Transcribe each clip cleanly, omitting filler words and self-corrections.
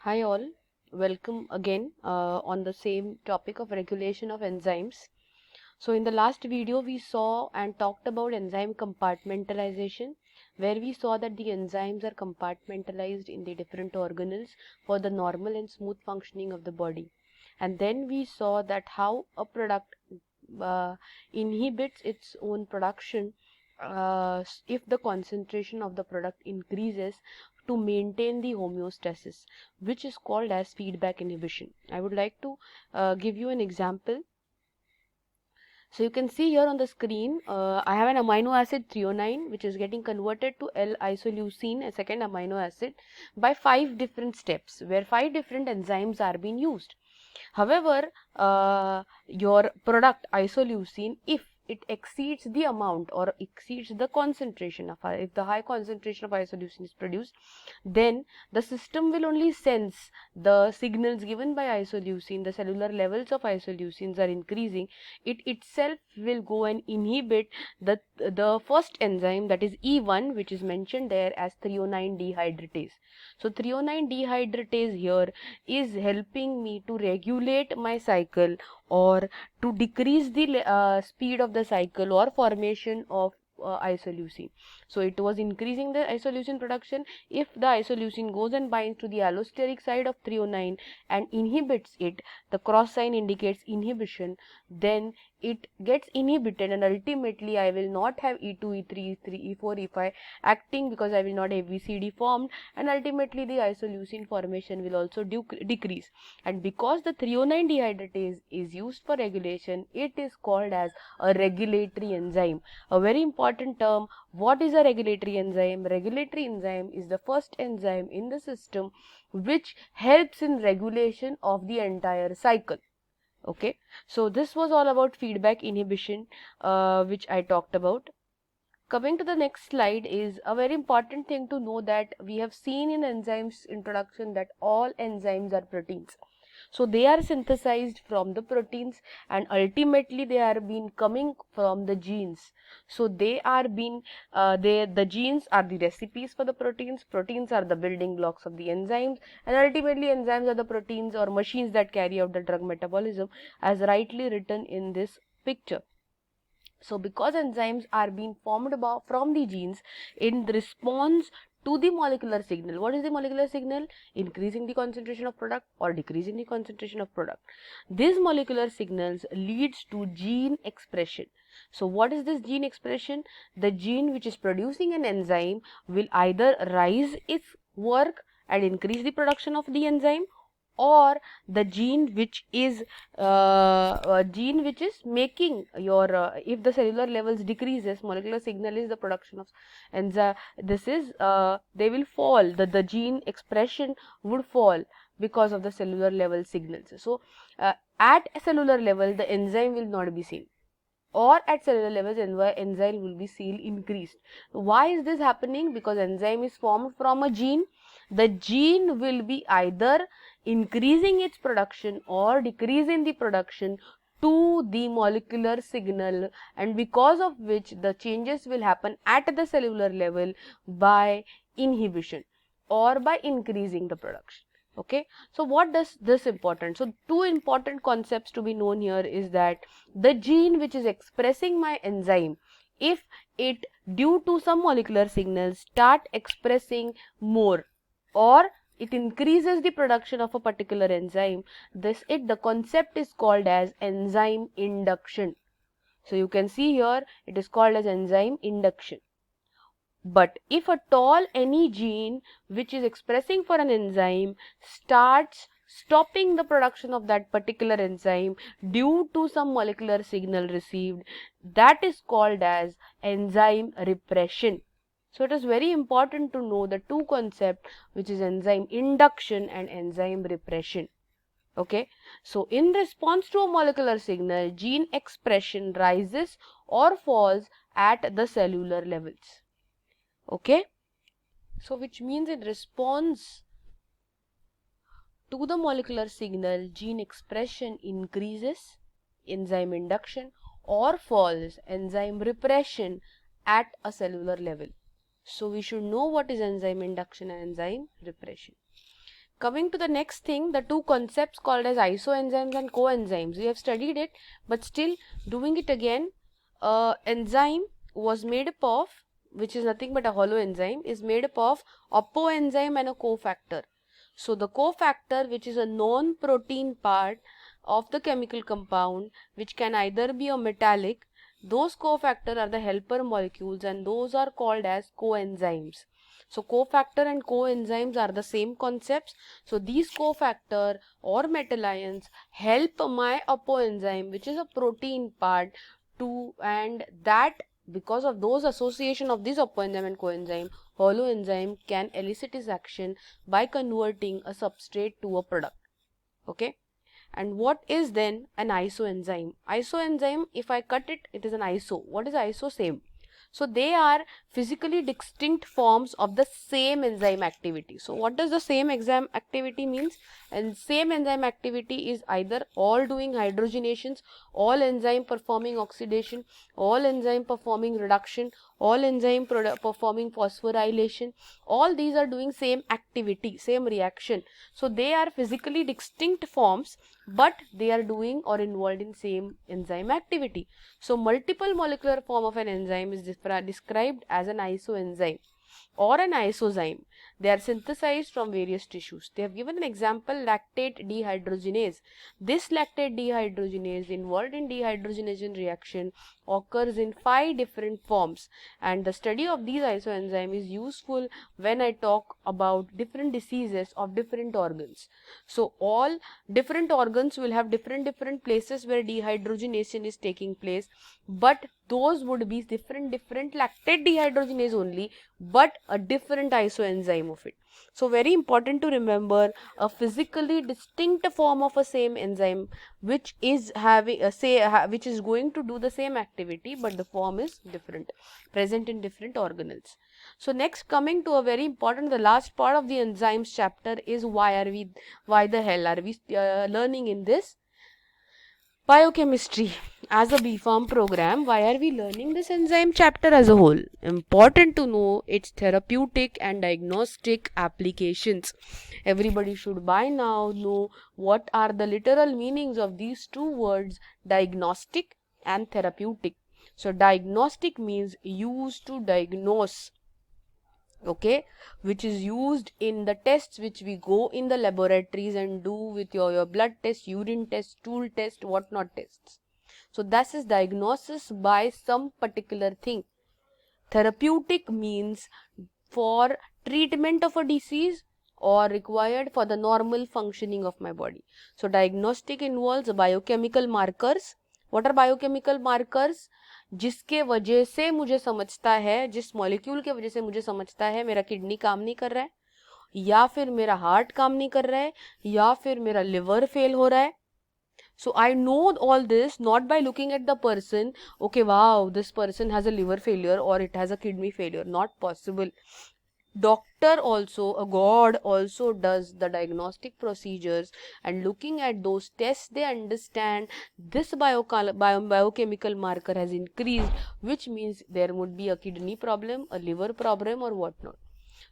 Hi all, welcome again on the same topic of regulation of enzymes. So in the last video we saw and talked about enzyme compartmentalization, where we saw that the enzymes are compartmentalized in the different organelles for the normal and smooth functioning of the body. And then we saw that how a product uh, inhibits its own production if the concentration of the product increases to maintain the homeostasis, which is called as feedback inhibition. I would like to give you an example. So you can see here on the screen, I have an amino acid threonine, which is getting converted to L-isoleucine, a second amino acid, by 5 different steps, where 5 different enzymes are being used. However, your product isoleucine, if it exceeds the amount or exceeds the concentration of, if the high concentration of isoleucine is produced, then the system will only sense the signals given by isoleucine. The cellular levels of isoleucines are increasing. It itself will go and inhibit the first enzyme, that is E1, which is mentioned there as threonine dehydratase. So threonine dehydratase here is helping me to regulate my cycle or to decrease the speed of the cycle or formation of isoleucine. So it was increasing the isoleucine production. If the isoleucine goes and binds to the allosteric side of threonine and inhibits it, the cross sign indicates inhibition, then it gets inhibited and ultimately I will not have E2, E3, E3, E4, E5 acting, because I will not have VCD formed, and ultimately the isoleucine formation will also decrease. And because the threonine dehydratase is used for regulation, it is called as a regulatory enzyme. A very important term. What is a regulatory enzyme? Regulatory enzyme is the first enzyme in the system which helps in regulation of the entire cycle. Okay, so this was all about feedback inhibition, which I talked about. Coming to the next slide is a very important thing to know, that we have seen in enzymes introduction that all enzymes are proteins. So they are synthesized from the proteins and ultimately they are being coming from the genes. So they are being the genes are the recipes for the proteins. Proteins are the building blocks of the enzymes, and ultimately enzymes are the proteins or machines that carry out the drug metabolism, as rightly written in this picture. So because enzymes are being formed from the genes in response to the molecular signal. What is the molecular signal? Increasing the concentration of product or decreasing the concentration of product. These molecular signals leads to gene expression. So what is this gene expression? The gene which is producing an enzyme will either rise its work and increase the production of the enzyme, or the gene which is making your if the cellular levels decreases, molecular signal is the production of enzyme, this is they will fall, the gene expression would fall because of the cellular level signals. So at a cellular level the enzyme will not be seen, or at cellular levels enzyme will be seen increased. Why is this happening? Because enzyme is formed from a gene. The gene will be either increasing its production or decreasing the production to the molecular signal, and because of which the changes will happen at the cellular level by inhibition or by increasing the production. Okay, so what does this important? So two important concepts to be known here is that the gene which is expressing my enzyme, if it due to some molecular signals start expressing more, or it increases the production of a particular enzyme, the concept is called as enzyme induction. So you can see here it is called as enzyme induction. But if at all any gene which is expressing for an enzyme starts stopping the production of that particular enzyme due to some molecular signal received, that is called as enzyme repression. So it is very important to know the two concepts, which is enzyme induction and enzyme repression. Okay, so in response to a molecular signal, gene expression rises or falls at the cellular levels. Okay, so which means in response to the molecular signal, gene expression increases, enzyme induction, or falls, enzyme repression, at a cellular level. So we should know what is enzyme induction and enzyme repression. Coming to the next thing, the two concepts called as isoenzymes and coenzymes. We have studied it, but still doing it again. Enzyme was made up of, which is nothing but a hollow enzyme, is made up of apoenzyme and a cofactor. So the cofactor, which is a non-protein part of the chemical compound, which can either be a metallic, those cofactor are the helper molecules, and those are called as coenzymes. So cofactor and coenzymes are the same concepts. So these cofactor or metal ions help my apoenzyme, which is a protein part, to, and that because of those association of this apoenzyme and coenzyme, holoenzyme can elicit its action by converting a substrate to a product. Okay. And what is then an isoenzyme? Isoenzyme, if I cut it, it is an iso. What is iso? Same. So they are physically distinct forms of the same enzyme activity. So what does the same enzyme activity means? And same enzyme activity is either all doing hydrogenations, all enzyme performing oxidation, all enzyme performing reduction, all enzyme performing phosphorylation. All these are doing same activity, same reaction. So they are physically distinct forms, but they are doing or involved in same enzyme activity. So multiple molecular form of an enzyme is described as an isoenzyme or an isozyme. They are synthesized from various tissues. They have given an example, lactate dehydrogenase. This lactate dehydrogenase involved in dehydrogenation reaction occurs in 5 different forms, and the study of these isoenzymes is useful when I talk about different diseases of different organs. So all different organs will have different places where dehydrogenation is taking place, but those would be different lactate dehydrogenase only, but a different isoenzyme of it. So very important to remember, a physically distinct form of a same enzyme which is having which is going to do the same activity, but the form is different, present in different organelles. So next, coming to a very important, the last part of the enzymes chapter is why the hell are we learning in this biochemistry as a BPharm program? Why are we learning this enzyme chapter as a whole? Important to know its therapeutic and diagnostic applications. Everybody should by now know what are the literal meanings of these two words, diagnostic and therapeutic. So diagnostic means used to diagnose, okay, which is used in the tests which we go in the laboratories and do with your blood test, urine test, stool test, whatnot tests. So that is diagnosis by some particular thing. Therapeutic means for treatment of a disease or required for the normal functioning of my body. So diagnostic involves biochemical markers. What are biochemical markers? जिसके वजह से मुझे समझता है, जिस molecule के वजह से मुझे समझता है मेरा किडनी काम नहीं कर रहा है, या फिर मेरा हार्ट काम नहीं कर रहा है, या फिर मेरा लिवर फेल हो रहा है. So I know all this not by looking at the person, okay, wow, this person has a liver failure or it has a kidney failure. Not possible. Doctor also, a god also does the diagnostic procedures, and looking at those tests they understand this biochemical marker has increased, which means there would be a kidney problem, a liver problem or whatnot.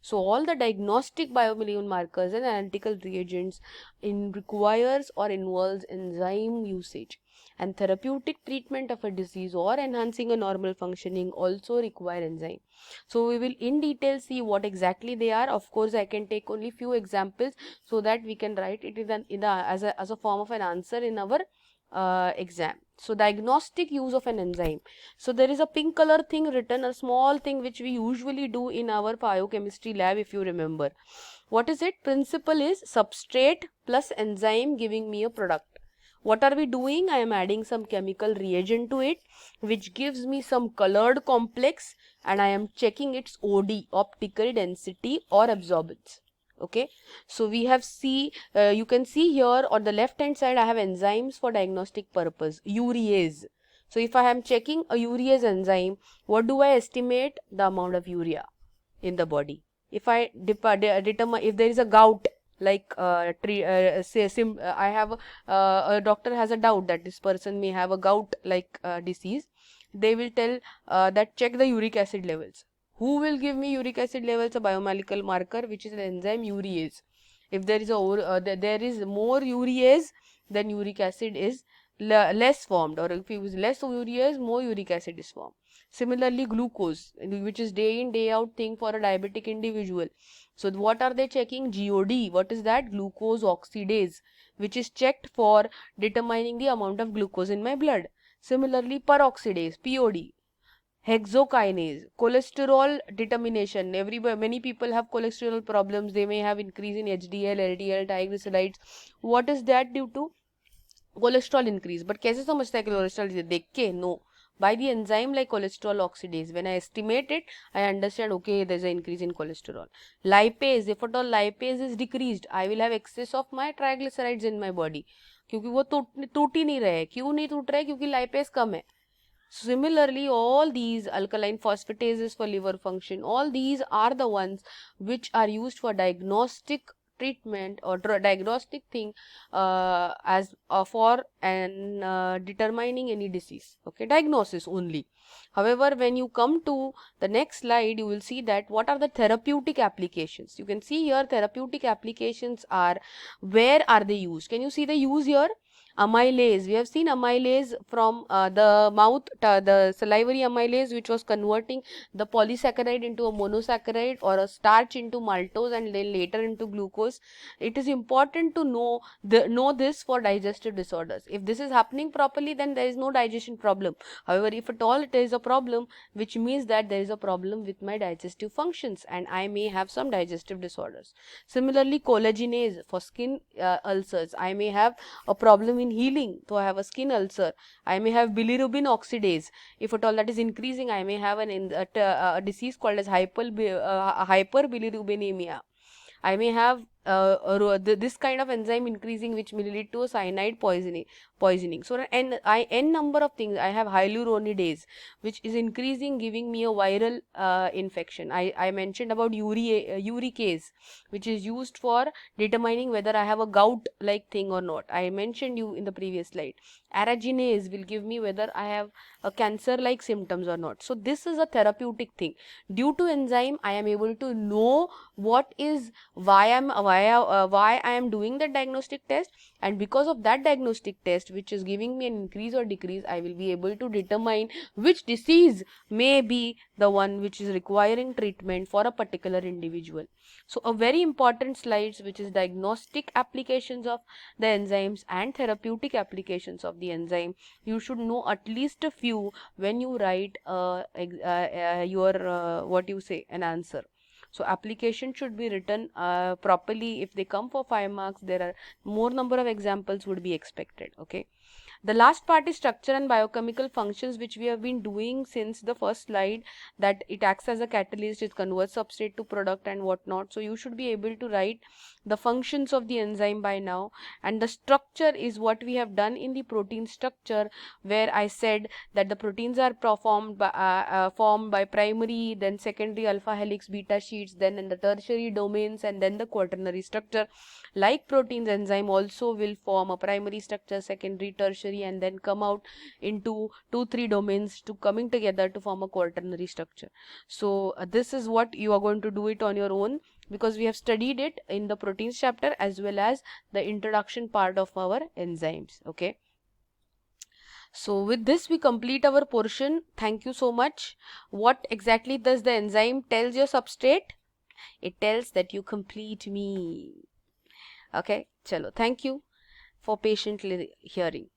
So all the diagnostic biomolecular markers and analytical reagents requires or involves enzyme usage, and therapeutic treatment of a disease or enhancing a normal functioning also require enzyme. So we will in detail see what exactly they are. Of course, I can take only few examples so that we can write it as a form of an answer in our exam. So diagnostic use of an enzyme. So there is a pink color thing written, a small thing which we usually do in our biochemistry lab, if you remember. What is it? Principle is substrate plus enzyme giving me a product. What are we doing? I am adding some chemical reagent to it which gives me some colored complex, and I am checking its OD, optical density or absorbance. Okay, so we have you can see here on the left hand side I have enzymes for diagnostic purpose. Urease. So if I am checking a urease enzyme, what do I estimate? The amount of urea in the body. If I determine if there is a gout, like I have a doctor has a doubt that this person may have a gout like disease, they will tell that check the uric acid levels. Who will give me uric acid levels? A biomolecular marker which is an enzyme urease. If there is there is more urease, then uric acid is less formed, or if you use less urease, more uric acid is formed. Similarly, glucose, which is day in day out thing for a diabetic individual. So what are they checking? GOD. What is that? Glucose oxidase, which is checked for determining the amount of glucose in my blood. Similarly, peroxidase, POD, hexokinase, cholesterol determination. Many people have cholesterol problems. They may have increase in HDL, LDL, triglycerides. What is that due to? Cholesterol increase. But कैसे समझता है कि cholesterol देख के? No. By the enzyme like cholesterol oxidase. When I estimate it, I understand, okay, there's an increase in cholesterol. Lipase, if at all lipase is decreased, I will have excess of my triglycerides in my body. क्योंकि वो टूट ही नहीं रहे. क्यों नहीं टूट रहे? क्योंकि lipase कम है. Similarly, all these alkaline phosphatases for liver function, all these are the ones which are used for diagnostic treatment or diagnostic thing as for determining any disease. Okay, diagnosis only. However, when you come to the next slide, you will see that what are the therapeutic applications. You can see here therapeutic applications are, where are they used? Can you see the use here? Amylase. We have seen amylase from the mouth, the salivary amylase, which was converting the polysaccharide into a monosaccharide or a starch into maltose and then later into glucose. It is important to know this for digestive disorders. If this is happening properly, then there is no digestion problem. However, if at all it is a problem, which means that there is a problem with my digestive functions and I may have some digestive disorders. Similarly, collagenase for skin ulcers. I may have a problem in healing, so I have a skin ulcer. I may have bilirubin oxidase. If at all that is increasing, I may have a disease called as hyperbilirubinemia. I may have this kind of enzyme increasing, which may lead to a cyanide poisoning. So n number of things. I have hyaluronidase, which is increasing, giving me a viral infection. I mentioned about uricase, which is used for determining whether I have a gout like thing or not. I mentioned you in the previous slide. Araginase will give me whether I have a cancer like symptoms or not. So this is a therapeutic thing. Due to enzyme, I am able to know what is why I am doing the diagnostic test, and because of that diagnostic test, which is giving me an increase or decrease, I will be able to determine which disease may be the one which is requiring treatment for a particular individual. So a very important slides, which is diagnostic applications of the enzymes and therapeutic applications of the enzyme. You should know at least a few when you write an answer. So application should be written properly. If they come for 5 marks, there are more number of examples would be expected. Okay. The last part is structure and biochemical functions, which we have been doing since the first slide, that it acts as a catalyst, it converts substrate to product and whatnot. So you should be able to write the functions of the enzyme by now. And the structure is what we have done in the protein structure, where I said that the proteins are formed by primary, then secondary alpha helix, beta sheets, then in the tertiary domains, and then the quaternary structure. Like proteins, enzyme also will form a primary structure, secondary, tertiary, and then come out into 2-3 domains to coming together to form a quaternary structure. So this is what you are going to do it on your own, because we have studied it in the proteins chapter as well as the introduction part of our enzymes. Okay. So with this we complete our portion. Thank you so much. What exactly does the enzyme tells your substrate? It tells that you complete me. Okay, chalo. Thank you for patiently hearing.